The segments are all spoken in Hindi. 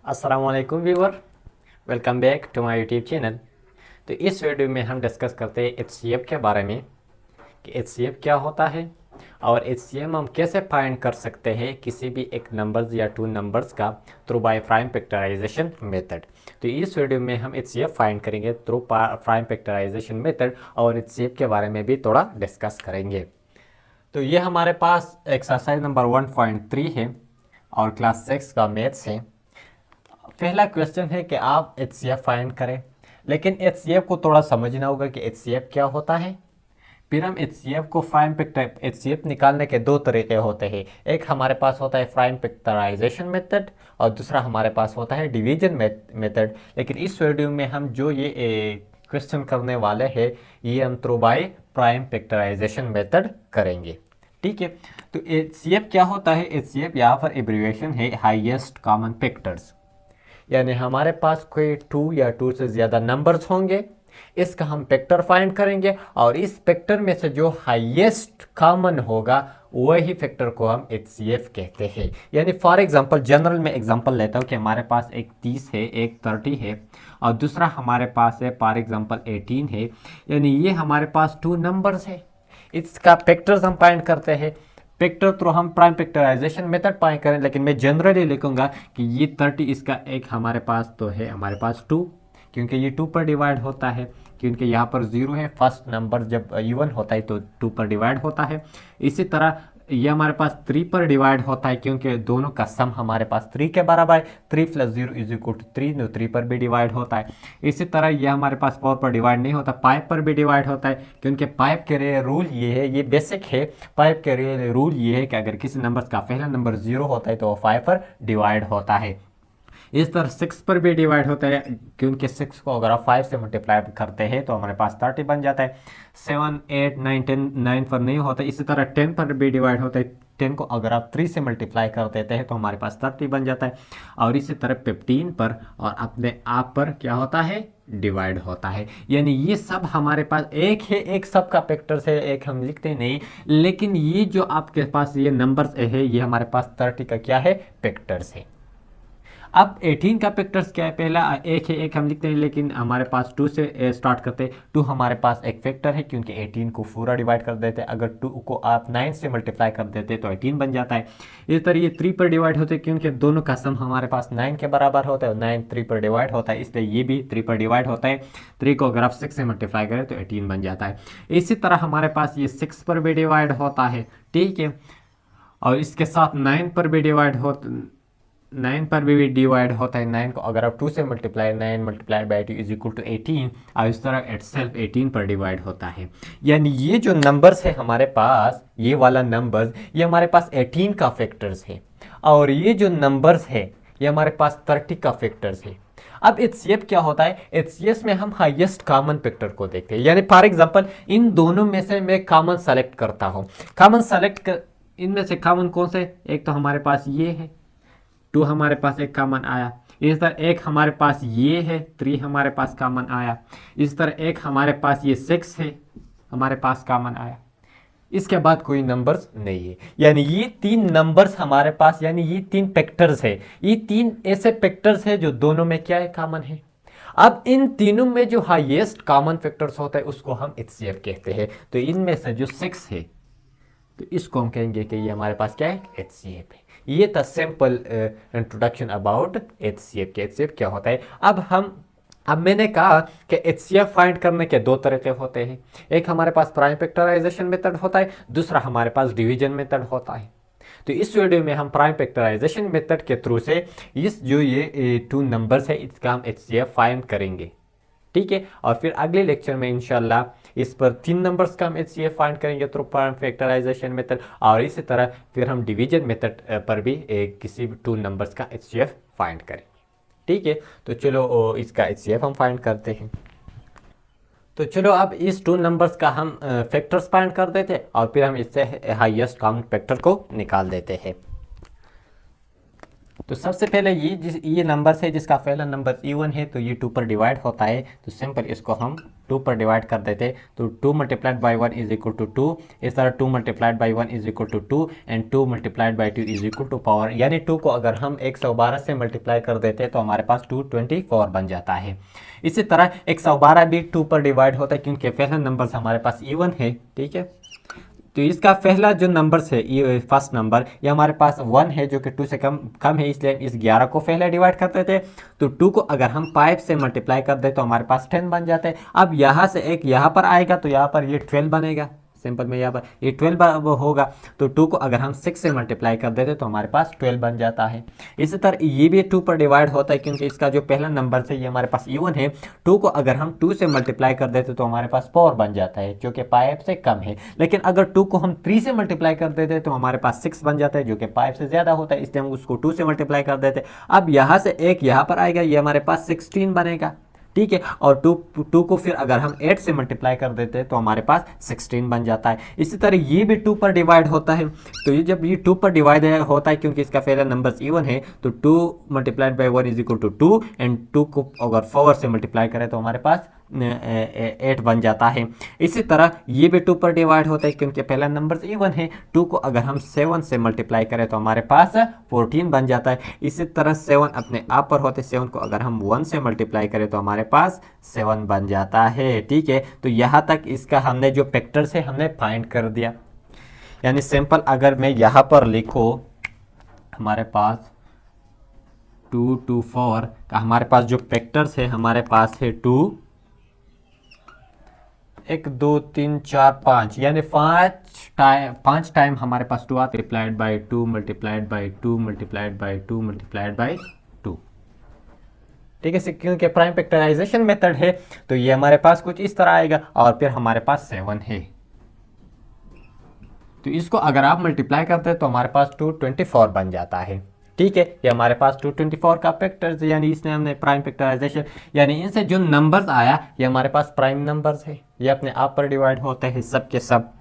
अस्सलाम वालेकुम viewer, welcome back to my YouTube channel. तो इस वीडियो में हम डिस्कस करते हैं एचसीएफ के बारे में कि एचसीएफ क्या होता है और एचसीएफ हम कैसे फाइंड कर सकते हैं किसी भी एक नंबर्स या टू नंबर्स का through by prime factorization method. तो इस वीडियो में हम एचसीएफ फाइंड करेंगे थ्रू प्राइम फैक्टराइजेशन मेथड और एचसीएफ के बारे में भी थोड़ा डिस्कस करेंगे। तो ये हमारे पास एक्सरसाइज नंबर 1.3 है और क्लास 6 का मैथ्स है। पहला क्वेश्चन है कि आप एचसीएफ फाइंड करें, लेकिन एचसीएफ को थोड़ा समझना होगा कि एचसीएफ क्या होता है। फिर हम एचसीएफ को प्राइम फैक्टर एचसीएफ निकालने के दो तरीके होते हैं। एक हमारे पास होता है प्राइम फैक्टराइजेशन मेथड और दूसरा हमारे पास होता है डिवीजन मेथड। लेकिन इस वीडियो में हम जो ये क्वेश्चन करने वाले हैं ये हम through by prime factorization method करेंगे। ठीक है, तो एचसीएफ क्या होता है? एचसीएफ यहाँ पर एब्रिविएशन है हाईएस्ट कॉमन फैक्टर्स, यानी हमारे पास कोई टू या टू से ज़्यादा नंबर्स होंगे, इसका हम फैक्टर फाइंड करेंगे और इस फैक्टर में से जो हाईएस्ट कॉमन होगा वही फैक्टर को हम एचसीएफ कहते हैं। यानी फॉर एग्जांपल जनरल में एग्जांपल लेता हूँ कि हमारे पास एक 30 है, एक 30 है और दूसरा हमारे पास है फॉर एग्जांपल 18 है। यानी ये हमारे पास टू नंबर्स है, इसका फैक्टर्स हम फाइंड करते हैं। फैक्टर तो हम प्राइम फैक्टराइजेशन मेथड पाए करें, लेकिन मैं जनरली लिखूंगा कि ये 30 इसका एक हमारे पास तो है हमारे पास 2, क्योंकि ये 2 पर डिवाइड होता है, क्योंकि यहाँ पर 0 है। फर्स्ट नंबर जब इवन होता है तो 2 पर डिवाइड होता है। इसी तरह ये हमारे पास 3 पर डिवाइड होता है, क्योंकि दोनों का सम हमारे पास 3 के बराबर है। 3 + 0 = 3, तो 3 पर भी डिवाइड होता है। इसी तरह ये हमारे पास 4 पर डिवाइड नहीं होता, 5 पर भी डिवाइड होता है, क्योंकि 5 के लिए रूल ये है, ये बेसिक है। 5 के लिए रूल ये है कि अगर किसी नंबर का पहला नंबर 0 होता है तो वो 5 पर डिवाइड होता है। इस तरह 6 पर भी डिवाइड होता है, क्योंकि 6 को अगर आप 5 से मल्टीप्लाई करते हैं तो हमारे पास 30 बन जाता है। 7, 8, 9, 10 9 पर नहीं होता। इसी तरह 10 पर भी डिवाइड होता है। 10 को अगर आप 3 से मल्टीप्लाई कर देते हैं तो हमारे पास 30 बन जाता है। और इसी तरह 15 पर और अपने आप पर क्या होता है? डिवाइड होता है। यानी ये सब हमारे पास एक है, एक सब का फैक्टर्स है, एक हम लिखते नहीं, लेकिन ये जो आपके पास ये नंबर्स है ये हमारे पास 30 का क्या है? फैक्टर्स है। अब 18 का फैक्टर्स क्या है? पहला एक है, एक हम लिखते हैं, लेकिन हमारे पास 2 से स्टार्ट करते हैं। 2 हमारे पास एक फैक्टर है, क्योंकि 18 को पूरा डिवाइड कर देते हैं। अगर 2 को आप 9 से मल्टीप्लाई कर देते हैं तो 18 बन जाता है। इस तरह ये 3 पर डिवाइड होते हैं, क्योंकि दोनों का सम हमारे पास 9 के बराबर होता है और 9 3 पर डिवाइड होता है, इसलिए ये भी 3 पर डिवाइड होता है। 3 को अगर आप 6 से मल्टीप्लाई करें तो 18 बन जाता है। इसी तरह हमारे पास ये 6 पर भी डिवाइड होता है, ठीक है, और इसके साथ 9 पर भी डिवाइड होता 9 पर भी डिवाइड होता है। 9 को अगर आप 2 से मल्टीप्लाई 9 मल्टीप्लाइड बाई 2 = 18, और इस तरह इटसेल्फ 18 पर डिवाइड होता है। यानी ये जो नंबर्स है हमारे पास, ये वाला नंबर्स ये हमारे पास 18 का फैक्टर्स है, और ये जो नंबर्स है ये हमारे पास 30 का फैक्टर्स है। अब एचसीएफ क्या होता है? एचसीएफ में हम हाईएस्ट कॉमन फैक्टर को देखते हैं। यानी फॉर एग्जांपल इन दोनों में से मैं कॉमन सेलेक्ट करता हूँ। कॉमन सेलेक्ट कर इनमें से कॉमन कौन से? एक तो हमारे पास ये है, 2 हमारे पास एक कॉमन आया। इस तरह एक हमारे पास ये है, 3 हमारे पास कॉमन आया। इस तरह एक हमारे पास ये 6 है, हमारे पास कॉमन आया। इसके बाद कोई नंबर्स नहीं है। यानी ये 3 नंबर्स हमारे पास, यानी ये 3 फैक्टर्स है। ये 3 ऐसे फैक्टर्स है जो दोनों में क्या है? कॉमन है। अब इन तीनों में जो हाईएस्ट कॉमन फैक्टर्स होता है उसको हम एचसीएफ कहते हैं। तो इनमें से जो 6 है तो इसको हम कहेंगे कि ये हमारे पास क्या है? एचसीएफ है। ये था सिंपल इंट्रोडक्शन अबाउट एचसीएफ के एचसीएफ क्या होता है। अब मैंने कहा कि एचसीएफ फाइंड करने के दो तरीके होते हैं। एक हमारे पास प्राइम फैक्टराइजेशन मेथड होता है, दूसरा हमारे पास डिवीजन मेथड होता है। तो इस वीडियो में हम प्राइम फैक्टराइजेशन मेथड के थ्रू से इस जो ये 2 नंबर्स है इसका हम एचसीएफ फाइंड करेंगे, ठीक है। और फिर अगले लेक्चर में इंशाल्लाह इस पर 3 नंबर्स का हम एचसीएफ फाइंड करेंगे थ्रू प्राइम फैक्टराइजेशन मेथड, और इसी तरह फिर हम डिवीजन मेथड पर भी किसी भी 2 नंबर्स का एचसीएफ फाइंड करेंगे, ठीक है। तो चलो इसका एचसीएफ हम फाइंड करते हैं। तो चलो अब इस 2 नंबर्स का हम फैक्टर्स फाइंड कर देते हैं और फिर हम इससे हाईएस्ट कॉमन फैक्टर को निकाल देते हैं। तो सबसे पहले ये नंबर है जिसका पहला नंबर इवन है, तो ये 2 पर डिवाइड होता है, तो सिंपल इसको हम 2 पर डिवाइड कर देते, तो 2 multiplied by 1 is equal to 2, इस तरह 2 multiplied by 1 is equal to 2 and 2 multiplied by 2 is equal to power, यानी 2 को अगर हम 112 से मल्टीप्लाई कर देते तो हमारे पास 224 बन जाता है। इसी तरह 112 भी 2 पर डिवाइड होता है क्योंकि पहला नंबर हमारे पास इवन है, ठीक है। तो इसका पहला जो नंबर है ये फर्स्ट नंबर, ये हमारे पास 1 है जो कि 2 से कम है, इसलिए इस 11 को पहले डिवाइड करते थे। तो 2 को अगर हम 5 से मल्टीप्लाई कर दे तो हमारे पास 10 बन जाते हैं। अब यहाँ से एक यहाँ पर आएगा तो यहाँ पर ये 12 बनेगा, सिंपल में यहाँ पर ये 12 होगा। तो 2 को अगर हम 6 से मल्टीप्लाई कर देते तो हमारे पास 12 बन जाता है। इसी तरह ये भी 2 पर डिवाइड होता है क्योंकि इसका जो पहला नंबर है ये हमारे पास इवन है। 2 को अगर हम 2 से मल्टीप्लाई कर देते तो हमारे पास 4 बन जाता है जो कि 5 से कम है। लेकिन अगर 2 को हम 3 से मल्टीप्लाई कर देते तो हमारे पास 6 बन जाता है जो कि 5 से ज़्यादा होता है, इसलिए हम उसको 2 से मल्टीप्लाई कर देते। अब यहाँ से एक यहाँ पर आएगा, ये हमारे पास 16 बनेगा, ठीक है। और 2 को फिर अगर हम 8 से मल्टीप्लाई कर देते हैं तो हमारे पास 16 बन जाता है। इसी तरह ये भी 2 पर डिवाइड होता है। तो ये जब ये 2 पर डिवाइड होता है क्योंकि इसका पहला नंबर इवन है, तो 2 multiplied by 1 is equal to 2 and 2 को अगर 4 से मल्टीप्लाई करें तो हमारे पास 8 बन जाता है। इसी तरह ये भी 2 पर डिवाइड होता है क्योंकि पहला नंबर इवन है। 2 को अगर हम 7 से मल्टीप्लाई करें तो हमारे पास 14 बन जाता है। इसी तरह 7 अपने आप पर होते, 7 को अगर हम 1 से मल्टीप्लाई करें तो हमारे पास 7 बन जाता है, ठीक है। तो यहाँ तक इसका हमने जो फैक्टर्स है हमने फाइंड कर दिया। यानी सिंपल अगर मैं यहाँ पर लिखूँ हमारे पास 2 2 4 का हमारे पास जो फैक्टर्स है हमारे पास है 2 1 2 3 4 5, यानी 5 टाइम हमारे पास 2 आते, multiplied by 2 multiplied by 2 multiplied by 2 multiplied by 2, ठीक है। क्योंकि प्राइम फैक्टराइजेशन मेथड है तो ये हमारे पास कुछ इस तरह आएगा और फिर हमारे पास 7 है। तो इसको अगर आप मल्टीप्लाई करते हैं तो हमारे पास 224 बन जाता है, ठीक है। ये हमारे पास 224 का फैक्टर्स, यानी इसने हमने प्राइम फैक्टराइजेशन, यानी इनसे जो नंबर्स आया ये हमारे पास प्राइम नंबर्स है। ये अपने आप पर डिवाइड होते हैं सब के सब,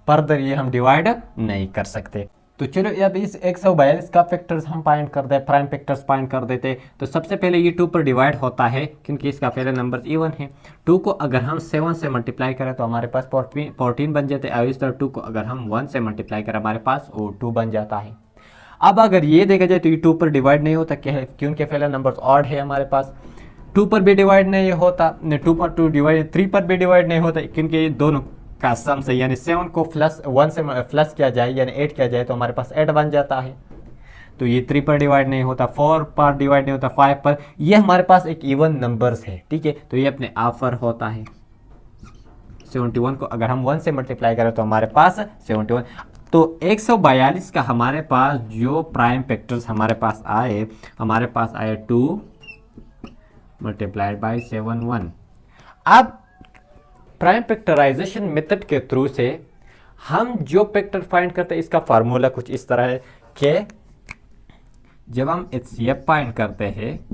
फर्दर ये हम डिवाइड नहीं कर सकते। तो चलो अब इस 142 का फैक्टर्स हम फाइंड कर दे, प्राइम फैक्टर्स फाइंड कर देते। तो सबसे पहले ये 2 पर डिवाइड होता है क्योंकि इसका पहला नंबर इवन है। 2 को अगर हम 7 से मल्टीप्लाई करें तो हमारे पास 14 बन जाते हैं। और इस तरह 2 को अगर हम 1 से मल्टीप्लाई करें हमारे पास 2 बन जाता है। अब अगर ये देखा जाए तो ये 2 पर डिवाइड नहीं होता क्योंकि पहला नंबर ऑड है हमारे पास। 2 पर भी डिवाइड नहीं होता, 2 पर 2 डिवाइड, 3 पर भी डिवाइड नहीं होता क्योंकि ये दोनों का सम से, यानी 7 को प्लस 1 से प्लस किया जाए यानी 8 किया जाए तो हमारे पास 8 बन जाता है। तो ये 3 पर डिवाइड नहीं होता, 4 पर डिवाइड नहीं होता, 5 पर। ये हमारे पास एक इवन नंबर्स है, ठीक है। तो ये अपने आप पर होता है। 71 को अगर हम 1 से मल्टीप्लाई करें तो हमारे पास 71। तो 142 का हमारे पास जो प्राइम फैक्टर्स हमारे पास आए, हमारे पास आए 2 मल्टीप्लाइड बाई 71। अब प्राइम फैक्टराइजेशन मेथड के थ्रू से हम जो फैक्टर फाइंड करते हैं इसका फार्मूला कुछ इस तरह है कि जब हम HCF फाइंड करते हैं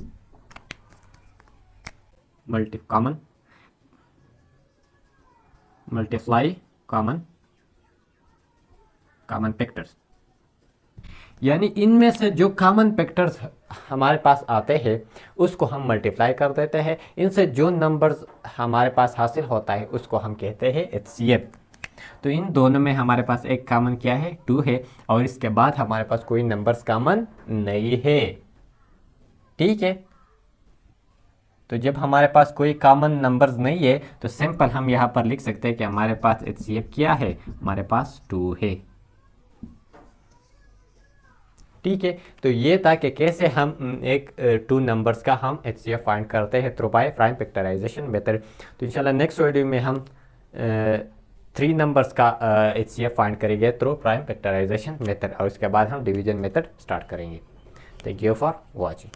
मल्टीप्लाई कॉमन फैक्टर्स, यानी इनमें से जो कॉमन फैक्टर्स हमारे पास आते हैं उसको हम मल्टीप्लाई कर देते हैं। इनसे जो नंबर्स हमारे पास हासिल होता है उसको हम कहते हैं HCF। तो इन दोनों में हमारे पास एक कॉमन क्या है, 2 है, और इसके बाद हमारे पास कोई नंबर्स कॉमन नहीं है, ठीक है। तो जब हमारे पास कोई कॉमन नंबर्स नहीं है तो सिंपल हम यहाँ पर लिख सकते हैं कि हमारे पास HCF क्या है, हमारे पास 2 है, ठीक है। तो ये था कि कैसे हम एक 2 नंबर्स का हम HCF फाइंड करते हैं through by prime factorization method. तो इंशाल्लाह नेक्स्ट वीडियो में हम 3 नंबर्स का HCF फाइंड करेंगे थ्रू प्राइम फैक्टराइजेशन मेथड, और उसके बाद हम डिवीजन मेथड स्टार्ट करेंगे। Thank you for watching.